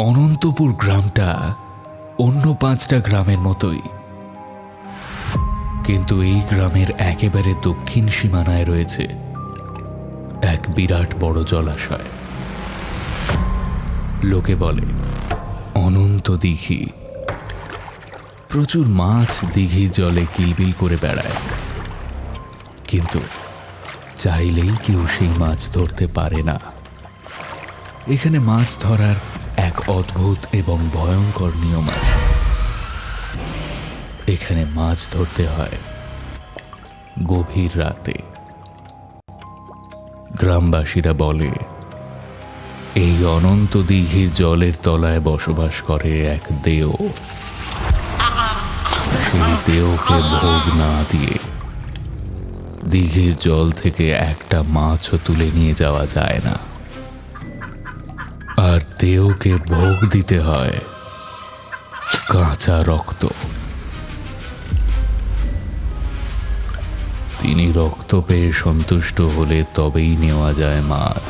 অনন্তপুর গ্রামটা অন্য 5টা গ্রামের মতোই, কিন্তু এই গ্রামের একেবারে দক্ষিণ সীমানায় রয়েছে এক বিরাট বড় জলাশয়। লোকে বলে অনন্ত দিঘি। প্রচুর মাছ দিঘির জলে কিলবিল করে বেড়ায়, কিন্তু চাইলেই কেউ সেই মাছ ধরতে পারে না। এখানে মাছ ধরার এক অদ্ভুত এবং ভয়ঙ্কর নিয়ম আছে। এখানে মাছ ধরতে হয় গভীর রাতে। গ্রামবাসীরা বলে এই অনন্ত দিঘির জলের তলায় বসবাস করে এক দেও। সেই দেওকে ভোগ না দিয়ে দিঘির জল থেকে একটা মাছও তুলে নিয়ে যাওয়া যায় না। আর দেওকে ভোগ দিতে হয় কাঁচা রক্ত। তিনি রক্ত পেয়ে সন্তুষ্ট হলে তবেই নেওয়া যায় মাছ,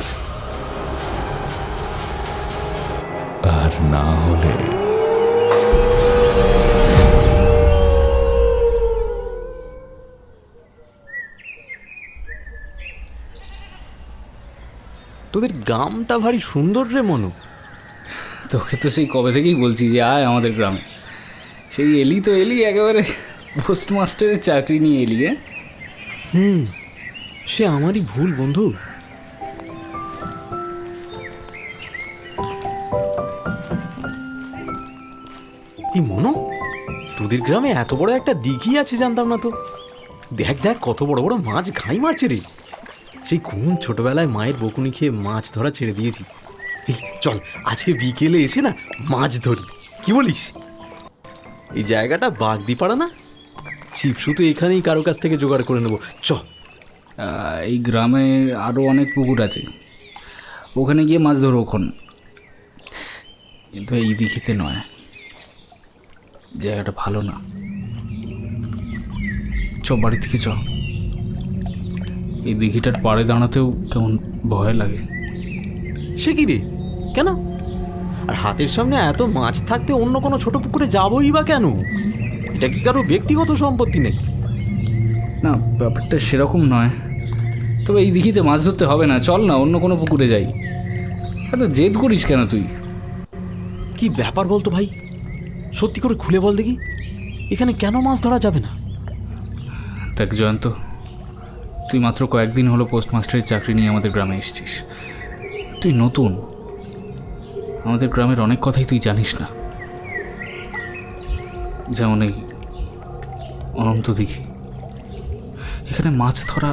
আর না হলে তোদের গ্রামটা ভারী সুন্দর রে মনু। তোকে তো সেই কবে থেকেই বলছি যে আয় আমাদের গ্রামে। সেই এলি তো এলি, একেবারে পোস্টমাস্টারের চাকরি নিয়ে এলি। সে আমারই ভুল বন্ধু। কি মনু, তোদের গ্রামে এত বড় একটা দিঘি আছে জানতাম না তো। দেখ দেখ কত বড় বড় মাছ ঘাই মারছে রে। সেই কোন ছোটবেলায় মায়ের বকুনি খেয়ে মাছ ধরা ছেড়ে দিয়েছি। এই চল আজকে বিকেলে এসে না মাছ ধরি, কি বলিস? এই জায়গাটা বাগদিপাড়া না? ছিপসু তো এখানেই কারো কাছ থেকে জোগাড় করে নেবো। চ। এই গ্রামে আরও অনেক পুকুর আছে, ওখানে গিয়ে মাছ ধরো ওখন। কিন্তু এই দিঘিতে নয়, জায়গাটা ভালো না। চ বাড়ি থেকে চ। এই দিঘিটার পাড়ে দাঁড়াতেও কেমন ভয় লাগে। সে কি রে, কেন? আর হাতের সামনে এত মাছ থাকতে অন্য কোনো ছোট পুকুরে যাবোই বা কেন? এটা কি কারো ব্যক্তিগত সম্পত্তি নাকি? না, ব্যাপারটা সেরকম নয়। তবে এই দিঘিতে মাছ ধরতে হবে না, চল না অন্য কোনো পুকুরে যাই। এত জেদ করিস কেন তুই? কি ব্যাপার বলতো ভাই, সত্যি করে খুলে বল দেখি, এখানে কেন মাছ ধরা যাবে না? দেখ জয়ন্ত, তুই মাত্র কয়েকদিন হলো পোস্টমাস্টারের চাকরি নিয়ে আমাদের গ্রামে এসেছিস। তুই নতুন, আমাদের গ্রামের অনেক কথাই তুই জানিস না। যেমন এই অনন্ত দিঘি, এখানে মাছ ধরা,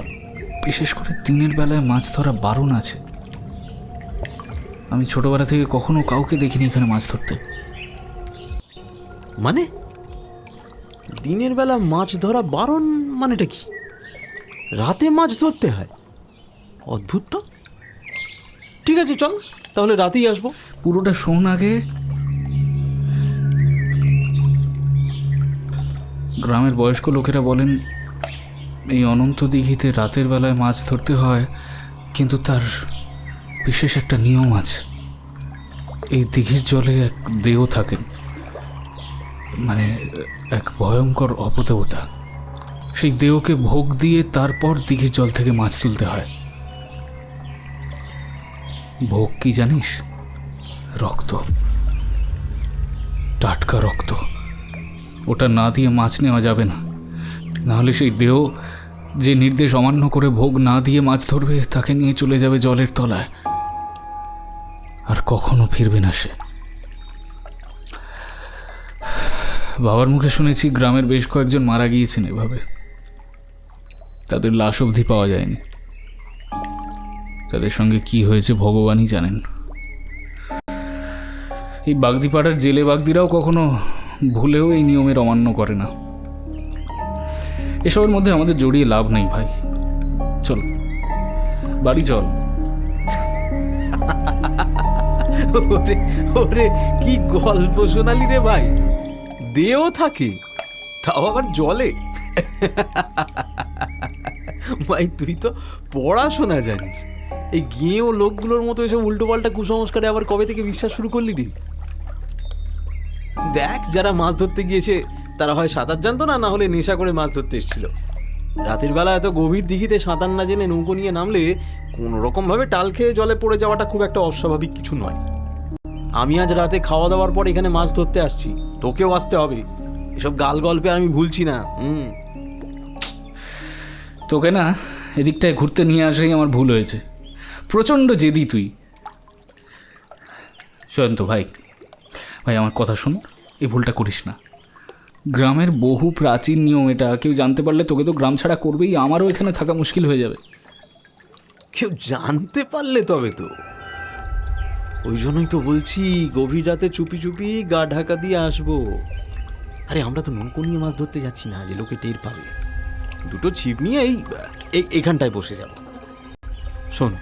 বিশেষ করে দিনের বেলায় মাছ ধরা বারণ আছে। আমি ছোটবেলা থেকে কখনো কাউকে দেখিনি এখানে মাছ ধরতে। মানে দিনের বেলা মাছ ধরা বারণ মানেটা কি? রাতে মাছ ধরতে হয়? অদ্ভুত তো। ঠিক আছে চল তাহলে রাতেই আসবো। পুরোটা শোন আগে। গ্রামের বয়স্ক লোকেরা বলেন এই অনন্ত দিঘিতে রাতের বেলায় মাছ ধরতে হয়, কিন্তু তার বিশেষ একটা নিয়ম আছে। এই দিঘির জলে এক দেহ থাকেন, মানে এক ভয়ঙ্কর অপদেবতা। সেই দেহকে ভোগ দিয়ে তারপর দিঘির জল থেকে মাছ তুলতে হয়। ভোগ কি জানিস? রক্ত, টাটকা রক্ত। ওটা না দিয়ে মাছ নেওয়া যাবে না, নাহলে সেই দেহ যে নির্দেশ অমান্য করে ভোগ না দিয়ে মাছ ধরবে তাকে নিয়ে চলে যাবে জলের তলায়, আর কখনো ফিরবে না সে। বাবার মুখে শুনেছি গ্রামের বেশ কয়েকজন মারা গিয়েছেন এভাবে। তাদের লাশ অবধি পাওয়া যায়নি। তাদের সঙ্গে কি হয়েছে ভগবানই জানেন। এই বাগদিপাড়ার জেলে বাগদিরাও কখনো ভুলেও এই নিয়মের অমান্য করে না। এসবের মধ্যে আমাদের জড়িয়ে লাভ নেই ভাই, চল বাড়ি চল। ওরে ওরে কি গল্প শোনালি রে ভাই। দেহ থাকে, তাও আবার জলে। ভাই তুই তো পড়াশোনা জানিস, এই গেঁয়ো লোকগুলোর মতো এসব উল্টো পাল্টা কুসংস্কারে আবার কবে থেকে বিশ্বাস শুরু করলি রে? দেখ, যারা মাছ ধরতে গিয়েছে তারা হয় সাঁতার জানতো না, না হলে নেশা করে মাছ ধরতে এসেছিল। রাতের বেলা এত গভীর দিঘিতে সাঁতার না জেনে নৌকো নিয়ে নামলে কোনো রকম ভাবে টাল খেয়ে জলে পড়ে যাওয়াটা খুব একটা অস্বাভাবিক কিছু নয়। আমি আজ রাতে খাওয়া দাওয়ার পর এখানে মাছ ধরতে আসছি, তোকেও আসতে হবে। এসব গাল গল্পে আর আমি ভুলছি না। তোকে না এদিকটায় ঘুরতে নিয়ে আসাই আমার ভুল হয়েছে। প্রচণ্ড জেদি তুই। জয়ন্ত ভাই, ভাই আমার কথা শোন, এই ভুলটা করিস না। গ্রামের বহু প্রাচীন নিয়ম এটা, কেউ জানতে পারলে তোকে তো গ্রাম ছাড়া করবেই, আমারও এখানে থাকা মুশকিল হয়ে যাবে। কেউ জানতে পারলে তবে তো। ওই জন্যই তো বলছি গভীর রাতে চুপি চুপি গা ঢাকা দিয়ে আসবো। আরে আমরা তো নৌকো নিয়ে মাছ ধরতে যাচ্ছি না যে লোকে টের পাবে। দুটো ছিপ নিয়ে এখানটায় বসে যাব। শোন,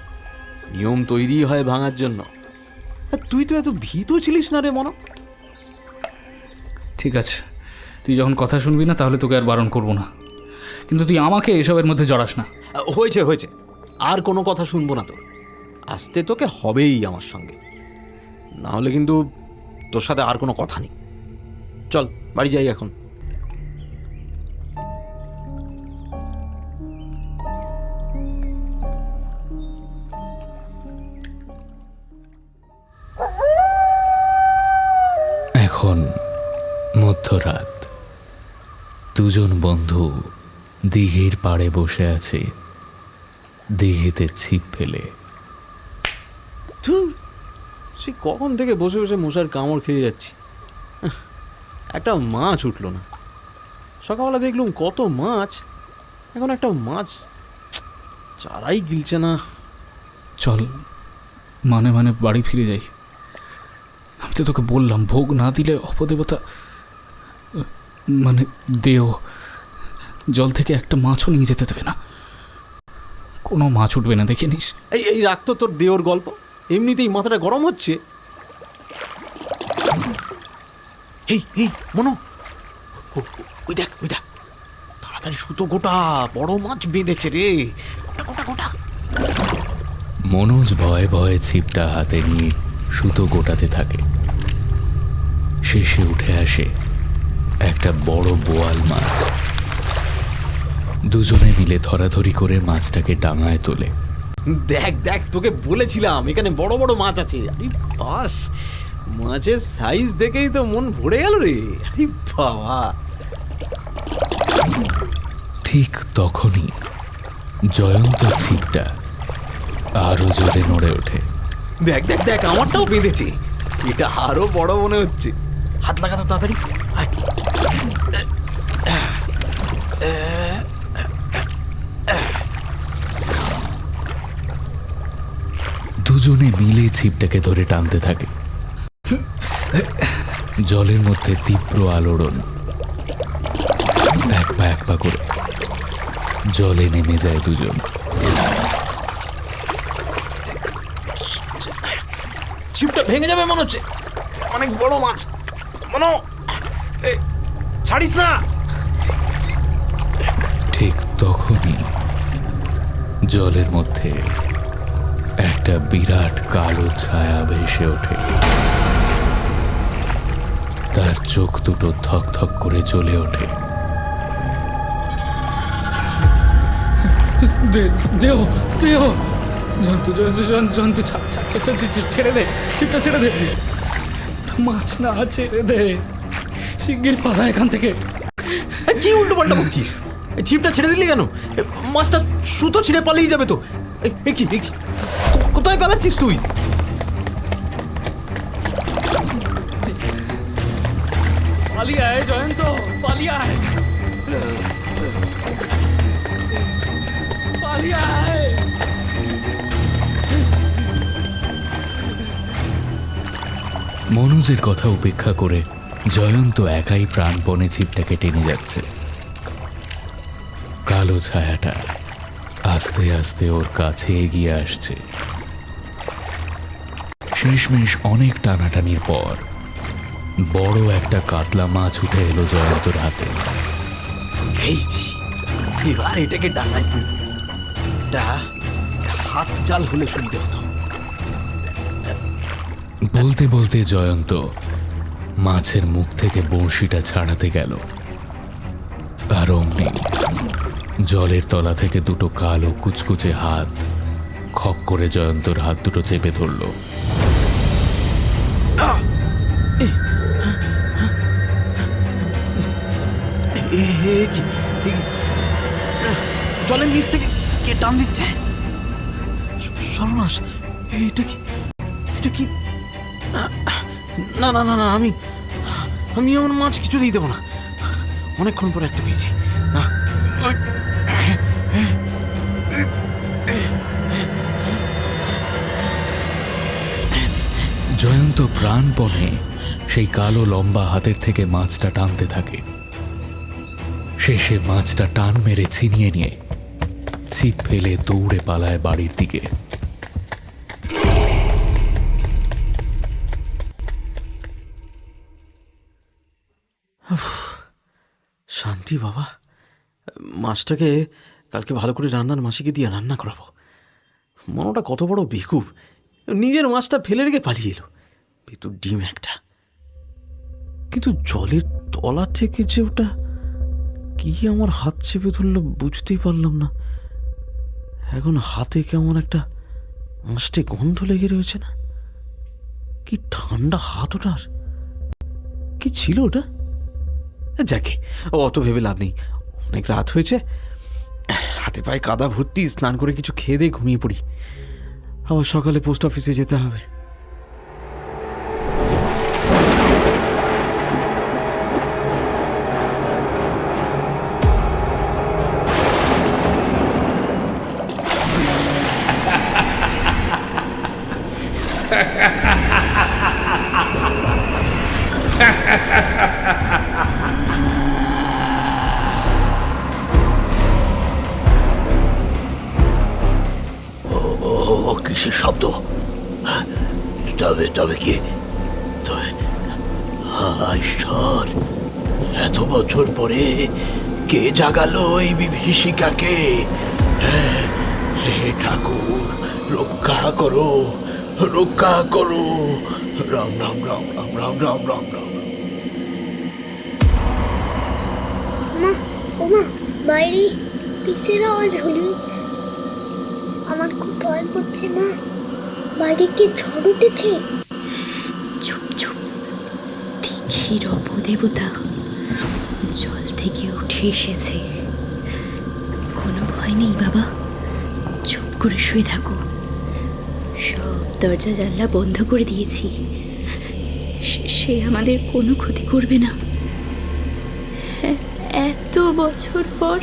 নিয়ম তৈরি হয় ভাঙার জন্য। আর তুই তো এত ভীত ছিলিস না রে মনো। ঠিক আছে, তুই যখন কথা শুনবি না তাহলে তোকে আর বারণ করবো না, কিন্তু তুই আমাকে এসবের মধ্যে জড়াস না। হয়েছে হয়েছে, আর কোনো কথা শুনবো না। তো আসতে তোকে হবেই আমার সঙ্গে, না হলে কিন্তু তোর সাথে আর কোনো কথা নেই। চল বাড়ি যাই এখন। এখন মধ্যরাত। দুজন বন্ধু দিঘির পাড়ে বসে আছে, দিঘিতে ছিপ ফেলে। সে কখন থেকে বসে বসে মশার কামড় খেয়ে যাচ্ছি, একটা মাছ উঠলো না। সকালবেলা দেখলুম কত মাছ, এখন একটা মাছ চারাই গিলছে না। চল মানে মানে বাড়ি ফিরে যাই। আমি তো তোকে বললাম, ভোগ না দিলে অপদেবতা মানে দেও জল থেকে একটা মাছও নিয়ে যেতে দেবে না। কোনো মাছ উঠবে না, দেখে নিস। এই রাখতো তোর দেওর গল্প, এমনিতেই মাথাটা গরম হচ্ছে। এই মনো, ওই দেখ তাড়াতাড়ি সুতো গোটা, বড় মাছ বেঁধেছে রে, গোটা গোটা গোটা। মনোজ ভয়ে ভয়ে ছিপটা হাতে নিয়ে সুতো গোটাতে থাকে। শেষে উঠে আসে একটা বড় বোয়াল মাছ। দুজনে মিলে ধরাধরি করে মাছটাকে ডাঙায় তোলে। দেখ তোকে বলেছিলাম এখানে বড় বড় মাছ আছে। আরে বাস, মাছের সাইজ দেখেই তো মন ভরে গেল রে। আরে বাবা। ঠিক তখনই জয়ন্ত ছিপটা আরো জোরে নড়ে ওঠে। দেখ আমারটাও বেঁধেছে, এটা আরো বড় মনে হচ্ছে। হাত লাগাতো তাড়াতাড়ি। দুজনে মিলে ছিপটাকে ধরে টানতে থাকে। জলের মধ্যে তীব্র আলোড়ন। এক পা করে জলে নেমে যায় দুজন। ছিপটা ভেঙে যাবে মনে হচ্ছে, অনেক বড় মাছ। মনো, ছাড়িস না। ঠিক তখনই জলের মধ্যে একটা বিরাট কালো ছায়া ভেসে ওঠে। তার চোখ দুটো থক থক করে জ্বলে ওঠে। দেও জন্তু ছেড়ে দে, ছিপটা ছেড়ে দে। মাছ না, ছেড়ে দে, শিগগির পালা এখান থেকে। কি উল্টো পাল্টা বলছিস? ছিপটা ছেড়ে দিলি কেন? মাছটা সুতো ছিঁড়ে পালিয়ে যাবে তো। কি কোথায় পালাচ্ছিস তুই? পালিয়ে আয় জয়ন্ত, পালিয়ে আয়, পালিয়ে আয়। মনোজের কথা উপেক্ষা করে জয়ন্ত একাই প্রাণপণে ছিপটাকে টেনে যাচ্ছে। কালো ছায়াটা আস্তে আস্তে ওর কাছে এগিয়ে আসছে। শেষমেশ অনেক টানাটানির পর বড় একটা কাতলা মাছ উঠে এলো জয়ন্তর হাতে। এবার এটাকে ডাঙায় তুই। হাত জাল হলে শুনতে হতো। বলতে বলতে জয়ন্ত মাছের মুখ থেকে বড়শিটা ছাড়াতে গেল, আর অমনি জলের তলা থেকে দুটো কালো কুচকুচে হাত খপ করে জয়ন্তর হাত দুটো চেপে ধরল। জলের নিচ থেকে কে টান দিচ্ছে? সর্বনাশ! এটা কি, এটা কি? না না না না, আমি আমার মাছ কিছু দিয়ে দেবো না। অনেকক্ষণ পরে একটা পেয়েছি। না, জয়ন্ত প্রাণপণে সেই কালো লম্বা হাতের থেকে মাছটা টানতে থাকে। শেষে মাছটা টান মেরে ছিনিয়ে নিয়ে ছিপ ফেলে দৌড়ে পালায় বাড়ির দিকে। শান্তি বাবা। মাছটাকে কালকে ভালো করে রান্নার মাসিকে দিয়ে রান্না করাবো। মনটা কত বড় বেকুব, নিজের মাছটা ফেলে রেখে পালিয়ে এলো। ভেতর ডিম একটা, কিন্তু জলের তলা থেকে যে ওটা কি আমার হাত চেপে ধরলো বুঝতেই পারলাম না। এখন হাতে কেমন একটা আঁশটে গন্ধ লেগে রয়েছে। না, কি ঠান্ডা হাত ওটার! কি ছিল ওটা? যাকে, অত ভেবে লাভ নেই, অনেক রাত হয়েছে। হাতে পায়ে কাদা ভর্তি, স্নান করে কিছু খেয়ে দিয়ে ঘুমিয়ে পড়ি। আবার সকালে পোস্ট অফিসে যেতে হবে। কিসের শব্দ? তবে তবে কি? তবে ঈশ্বর, এত বছর পরে কে জাগালো এই বিভীষিকাকে? হে ঠাকুর, রক্ষা করো, রক্ষা করো। রাম রাম রাম রাম রাম রাম রাম রাম। মা, ও মা, বাইরে কিসের আওয়াজ হলো? আমার খুব ভয় করছে মা। বাইরে কি ঝড় উঠেছে? চুপ চুপ, দিঘির অপদেবতা জল থেকে উঠে এসেছে। কোনো ভয় নেই বাবা, চুপ করে শুয়ে থাকো। সব দরজা জানলা বন্ধ করে দিয়েছি, সে আমাদের কোনো ক্ষতি করবে না। এত বছর পর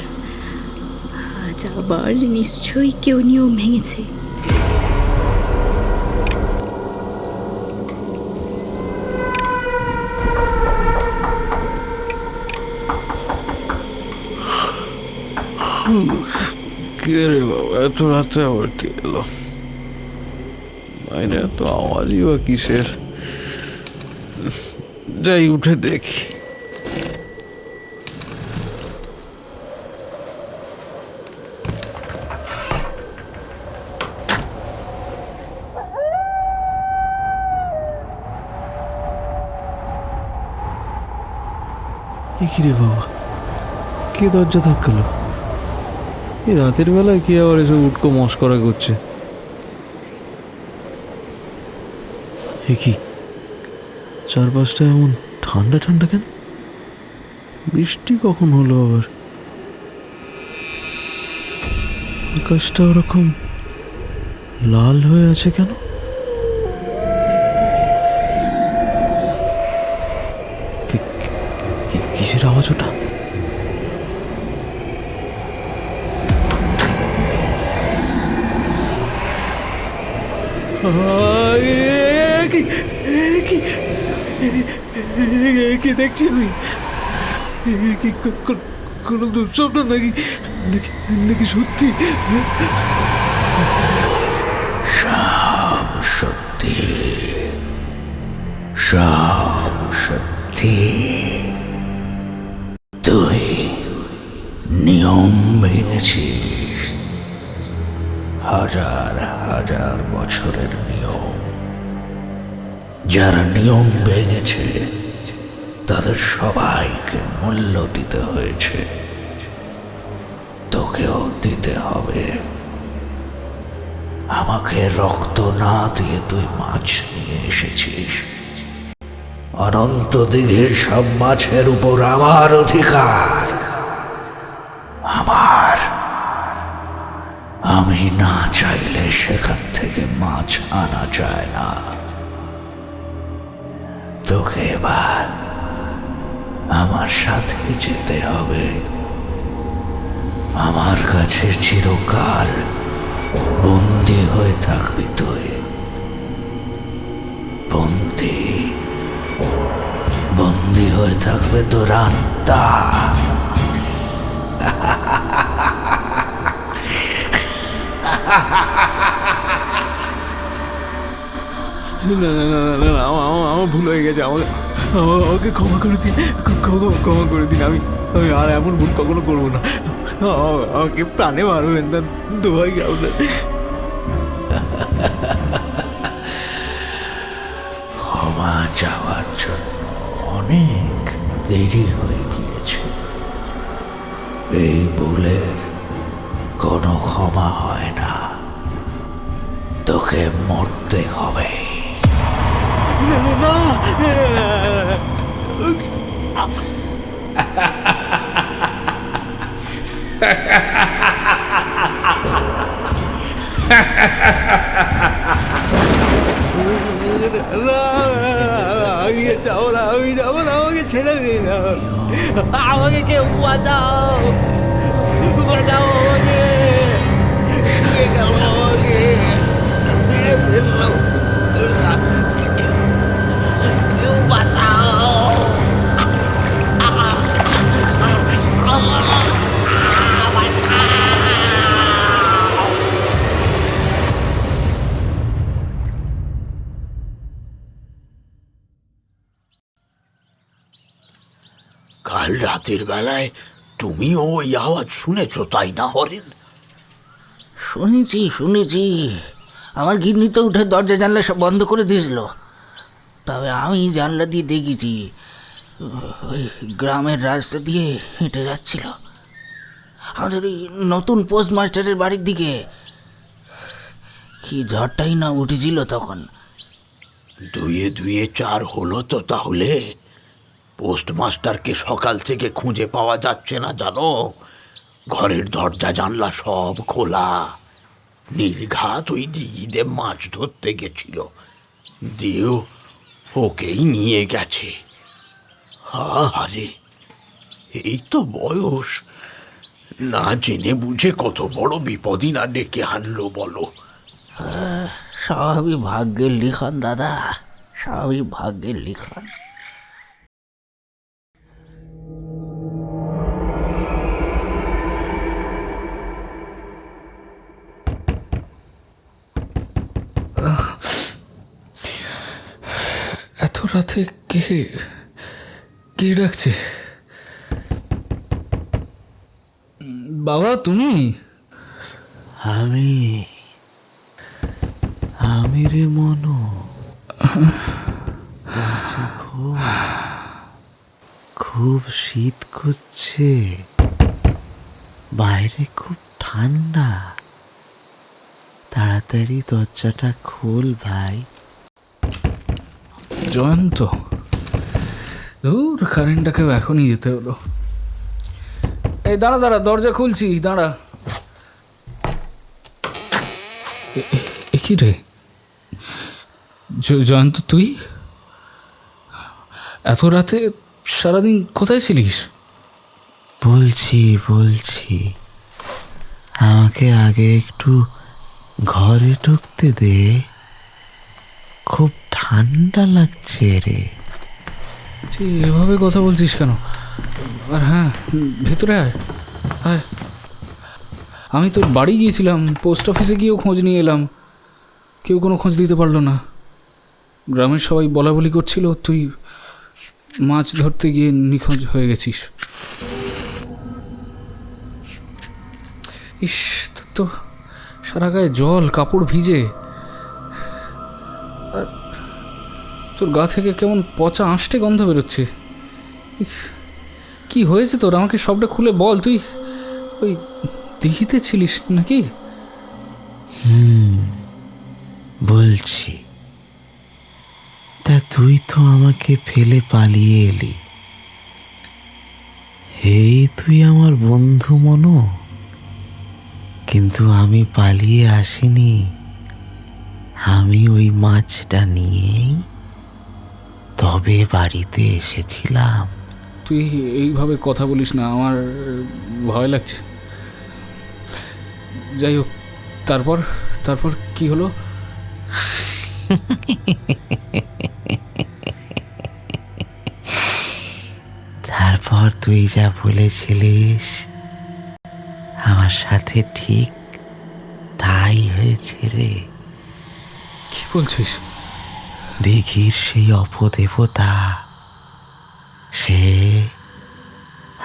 আজ আবার নিশ্চয়ই কেউ নিয়ম ভেঙেছে। কে রে বাবা, এত রাতে আবার কে এলো? বাইরে এত আওয়াজই বা কিসের? যাই উঠে দেখি। কি রে বাবা, কে দরজা ধাক্কালো? এই রাতের বেলায় কে আবার এসে উটকো মস্করা করছে? কি চারপাশটা এমন ঠান্ডা ঠান্ডা কেন? বৃষ্টি কখন হলো আবার? আকাশটা ওরকম লাল হয়ে আছে কেন? কিসের আওয়াজ ওটা? কি দেখছি আমি? কি কোনো দুঃস্বপ্ন নাকি নাকি সত্যি? সব সত্যি, সব সত্যি। তুই নিয়ম ভেঙেছিস, হাজার হাজার বছরের নিয়ম। যারা নিয়ম ভেঙেছে তাদের সবাইকে মূল্য দিতে হয়েছে, তোকেও দিতে হবে। আমাকে রক্ত না দিয়ে তুই মাছ নিয়ে এসেছিস। অনন্ত দিঘির সব মাছের উপর আমার অধিকার, আমার। আমি না চাইলে সেখান থেকে মাছ আনা যায় না। তোকে এবার আমার সাথে যেতে হবে। আমার কাছে চিরকাল বন্দী হয়ে থাকবি তুই। বন্দী হয়ে থাকবে তোর আত্মা। না না না না না, আমার ভুল হয়ে গেছে। আমাকে ক্ষমা করে দিন, ক্ষমা করে দিন। আমি আমি আর এমন ভুল কখনো করবো না। আমাকে প্রাণে মারবেন না, দোহাই আপনার। ক্ষমা চাওয়ার জন্য অনেক দেরি হয়ে গিয়েছে। এই ভুলের কোনো ক্ষমা হয় না। তোকে মরতে হবে। না না না, আমি যাবো না, আমি যাবো না, আমাকে ছেড়ে দিন। আমাকে কেউ বাঁচাও, বাঁচাও আমাকে। নিয়ে গেল আমাকে, মেরে ফেললো। কেউ বাঁচাও। কাল রাতের বেলায় তুমিও ওই আওয়াজ শুনেছ, তাই না হরিণ? শুনেছি। আমার গিন্নি তো উঠে দরজা জানলা সব বন্ধ করে দিয়েছিল। তবে আমি জানলা দিয়ে দেখেছি ওই গ্রামের রাস্তা দিয়ে হেঁটে যাচ্ছিল আমাদের ওই নতুন পোস্টমাস্টারের বাড়ির দিকে। কি ঝড়টাই না উঠেছিল তখন। দুয়ে দুয়ে চার হলো তো তাহলে। পোস্টমাস্টারকে সকাল থেকে খুঁজে পাওয়া যাচ্ছে না জানো। ঘরের দরজা জানলা সব খোলা। নির্ঘাত ওই দিঘিতে মাছ ধরতে গেছিল, দিয়েও ওকেই নিয়ে গেছে। আরে এই তো বয়স, না জেনে বুঝে কত বড় বিপদই না ডেকে আনলো বলো। সবই ভাগ্যের লিখন দাদা, সবই ভাগ্যের লিখন। এত রাতে কে কে ডাকছে? বাবা তুমি? আমি রে মনো, খুব শীত করছে, বাইরে খুব ঠান্ডা। তাড়াতাড়ি দরজাটা খোল ভাই। জয়ন্ত, দূর কারেন্টটাকেও এখনই যেতে হলো। এই দাঁড়া, দরজা খুলছি, দাঁড়া। কি রে জয়ন্ত, তুই এত রাতে সারাদিন কোথায় ছিলিস? বলছি আমাকে আগে একটু ঘরে ঢুকতে দে, খুব ঠান্ডা লাগছে রে। তুই এভাবে কথা বলছিস কেন? আর হ্যাঁ, ভেতরে আয়। আমি তোর বাড়ি গিয়েছিলাম, পোস্ট অফিসে গিয়েও খোঁজ নিয়ে এলাম, কেউ কোনো খোঁজ দিতে পারলো না। গ্রামের সবাই বলা বলি করছিল তুই মাছ ধরতে গিয়ে নিখোঁজ হয়ে গেছিস। ইস, তোর তো সারা গায়ে জল, কাপড় ভিজে, আর তোর গা থেকে কেমন পচা আঁশটে গন্ধ বেরোচ্ছে। কি হয়েছে তোর? আমাকে সবটা খুলে বল। তুই ওই দিঘিতে ছিলিস নাকি? বলছি, তা তুই তো আমাকে ফেলে পালিয়ে এলি। হেই, তুই আমার বন্ধু মনো, কিন্তু আমি পালিয়ে আসিনি। আমি ওই মাছটা নিয়েই তবে বাড়িতে এসেছিলাম। তুই এইভাবে কথা বলিস না, আমার ভয় লাগছে। যাই হোক, তারপর তারপর কি হলো? তারপর তুই যা বলেছিলিস আমার সাথে ঠিক তাই হয়েছে রে। কি বলছিস? দিঘির সেই অপদেবতা সে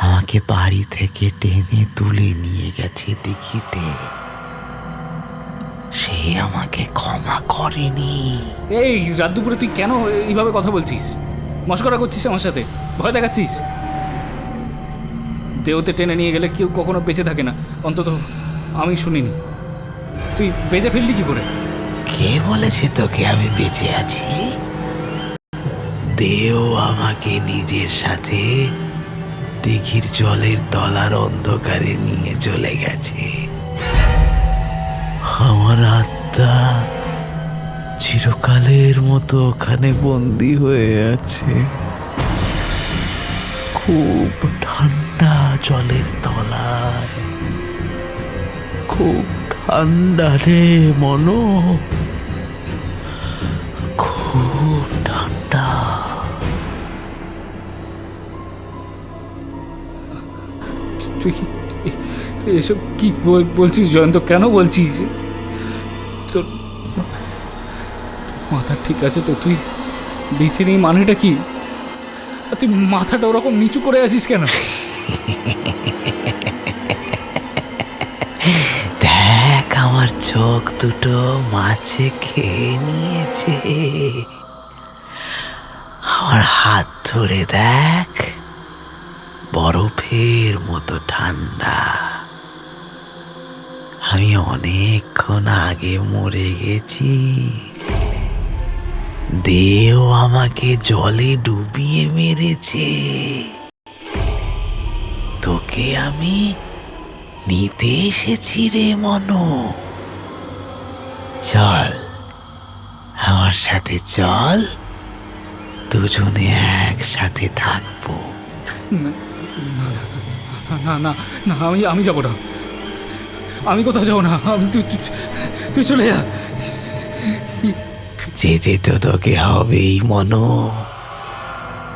আমাকে বাড়ি থেকে টেনে তুলে নিয়ে গেছে দিঘিতে। সে আমাকে ক্ষমা করেনি। এই রাত দুপুরে তুই কেন এইভাবে কথা বলছিস? মশকরা করছিস আমার সাথে? ভয় দেখাচ্ছিস? দেহতে টেনে নিয়ে গেলে কেউ কখনো বেঁচে থাকে না, অন্তত আমি শুনিনি। তুই বেঁচে ফেললি কি করে? কে বলেছে তোকে আমি বেঁচে আছি? দেও আমাকে নিজের সাথে দিঘির জলের তলার অন্ধকারে নিয়ে চলে গেছে। আমার আত্মা চিরকালের মতো ওখানে বন্দি হয়ে আছে। খুব ঠান্ডা জলের তলায়, খুব ঠান্ডা রে মনো, খুব ঠান্ডা। তুই তুই এসব কি বলছিস জয়ন্ত? কেন বলছিস? তোর মাথা ঠিক আছে তো? তুই বেঁচে নেই মানেটা কি? আর তুই মাথাটা ওরকম নিচু করে আছিস কেন? দেখ, আমার চোখ দুটো মাছে খেয়ে নিয়েছে। আমার হাত ধরে দেখ, বরফের মতো ঠান্ডা। আমি অনেকক্ষণ আগে মরে গেছি। দেও আমাকে জলে ডুবিয়ে মেরেছে। তোকে আমি নিতে এসেছি রে মনো। চল আমার সাথে, চল, দুজনে একসাথে থাকবো। না না না, আমি যাবো না। আমি কোথাও যাবো না। তুই চলে যা। যেতে তো তোকে হবেই মনো।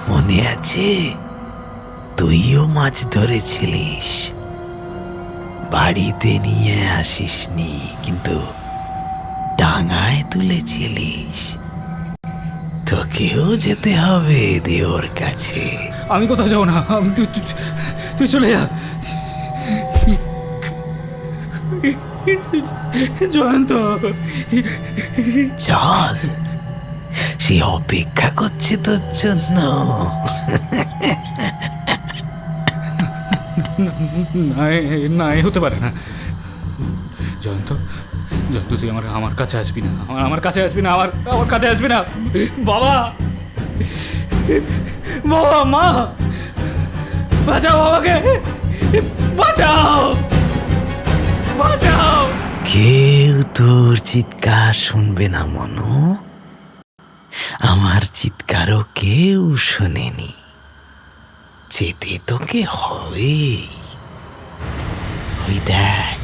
মনে আছে তুইও মাছ ধরেছিলিস, বাড়িতে নিয়ে আসিসনি, কিন্তু ডাঙায় তুলেছিলিস। তোকেও যেতে হবে দেওর কাছে। আমি কোথাও যাবো না। তুই চলে যা জয়ন্ত। চল, সে অপেক্ষা করছে তোর জন্য। না, এ হতে পারে না। জয়ন্ত, তুই আমার কাছে আসবি না। আমার কাছে আসবি না। আমার কাছে আসবি না। বাবা, মা, বাঁচাও বাবাকে, বাঁচাও। কেউ তোর চিৎকার শুনবে না মনো। আমার চিৎকারও কেউ শোনেনি। যেতে তোকে হবে। ওই দেখ,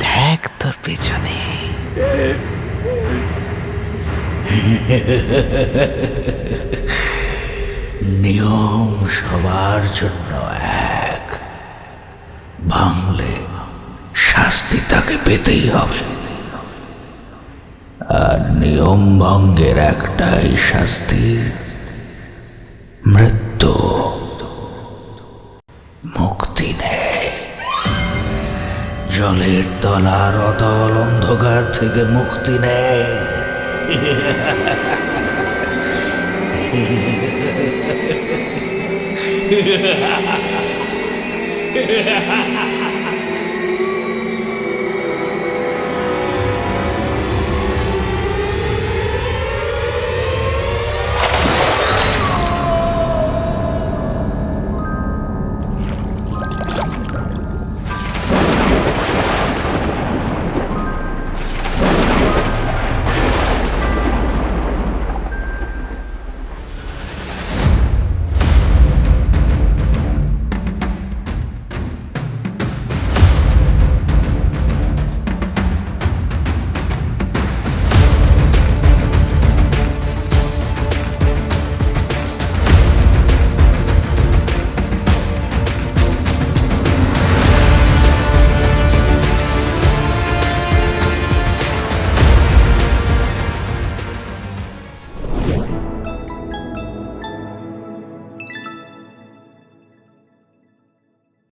দেখ তোর পেছনে। নিয়ম সবার জন্য এক, ভাঙলে শাস্তি তাকে পেতেই হবে। আর নিয়ম ভঙ্গের একটাই শাস্তি, মৃত্যু। মুক্তি নেই। জলের তলার অতল অন্ধকার থেকে মুক্তি নেই।